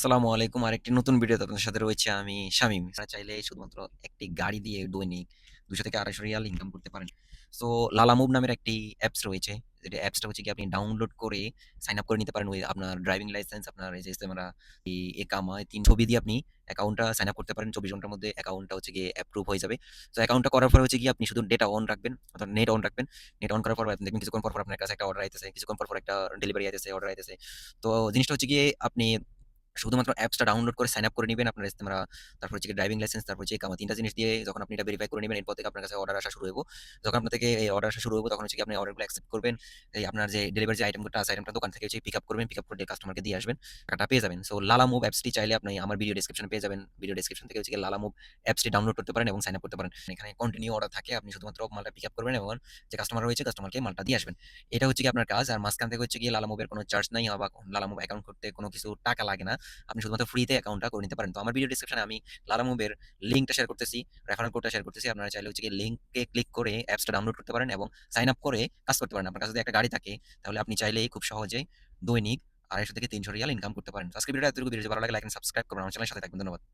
আসসালামু আলাইকুম। আরেকটি নতুন ভিডিওতে আপনাদের সাথে রয়েছে আমি শামীম। আপনারা চাইলে শুধুমাত্র একটি গাড়ি দিয়ে দৈনিক ৳২০০-৳২৫০ ইনকাম করতে পারেন। সো লালা মুভ নামের একটি অ্যাপস রয়েছে। যেটা অ্যাপসটা হচ্ছে গিয়ে আপনি ডাউনলোড করে সাইন আপ করে নিতে পারেন। ওই আপনার ড্রাইভিং লাইসেন্স, আপনার এই যে ইস্তেমারা, একামা, এই ৩ ছবি দিয়ে আপনি অ্যাকাউন্টটা সাইন আপ করতে পারেন। ২৪ ঘন্টার মধ্যে অ্যাকাউন্টটা হচ্ছে গিয়ে অ্যাপ্রুভ হয়ে যাবে। সো অ্যাকাউন্টটা করার পরে হচ্ছে গিয়ে আপনি শুধু ডেটা অন রাখবেন, অর্থাৎ নেট অন রাখবেন। নেট অন করার পর আপনি দেখবেন কিছুক্ষণ পর আপনার কাছে একটা অর্ডার আইতেছে। কিছুক্ষণ পর একটা ডেলিভারি আইতেছে, অর্ডার আইতেছে। তো জিনিসটা হচ্ছে গিয়ে আপনি শুধুমাত্র অ্যাপসটা ডাউনলোড করে সাইন আপ করে নিবেন। আপনার ইস্তেমারা, তারপর হচ্ছে গিয়ে ড্রাইভিং লাইসেন্স, তারপর হচ্ছে ইকামা ৩ টা জিনিস দিয়ে যখন আপনি এটা ভেরিফাই করে নিবেন, এরপর থেকে আপনার কাছে অর্ডার আসা শুরু হইব। যখন আপনার থেকে এই অর্ডার আসা শুরু হইব, তখন হচ্ছে গিয়ে আপনি অর্ডারগুলো অ্যাকসেপ্ট করবেন। এই আপনার যে ডেলিভারি যে আইটেমটা আছে, আইটেমটা দোকান থেকে হচ্ছে পিক আপ করবেন। পিক আপ করে কাস্টমারকে দিয়ে আসবেন। টাকাটা পেয়ে যাবেন। সো লালা মুভ অ্যাপসটি চাইলে আপনি আমার ভিডিও ডেসক্রিপশনে পেয়ে যাবেন। ভিডিও ডেসক্রিপশন থেকে হচ্ছে গিয়ে লালা মুভ অ্যাপসটি ডাউনলোড করতে পারেন এবং সাইন আপ করতে পারেন। এখানে কন্টিনিউ অর্ডার থাকে। আপনি শুধুমাত্র মালটা পিক আপ করবেন এবং যে কাস্টমার রয়েছে কাস্টমারকে মালটা দিয়ে আসবেন। এটা হচ্ছে গিয়ে আপনার কাজ। আর মাঝখান থেকে হচ্ছে গিয়ে লালা মুভের কোনো চার্জ নাই, বা লালা মুভ অ্যাকাউন্ট করতে কোনো কিছু টাকা লাগে না। আপনি শুধুমাত্র ফ্রিতে অ্যাকাউন্টটা করে নিতে পারেন। তো আমার ভিডিও ডেসক্রিপশনে আমি লারামুভের লিঙ্কটা শেয়ার করতেছি, রেফারেল কোডটা শেয়ার করতেছি। আপনারা চাইলে হচ্ছে গিয়ে লিঙ্কে ক্লিক করে অ্যাপসটা ডাউনলোড করতে পারেন এবং সাইন আপ করে কাজ করতে পারেন। আপনার কাছে যদি একটা গাড়ি থাকে, তাহলে আপনি চাইলেই খুব সহজেই দৈনিক ৳২৫০-৩০০ ইনকাম করতে পারেন। তো আজকের ভিডিওটা এতটুকু। ভিডিও যদি ভালো লাগে লাইক এন্ড সাবস্ক্রাইব করবেন। আমার চ্যানেলের সাথে থাকবেন। ধন্যবাদ।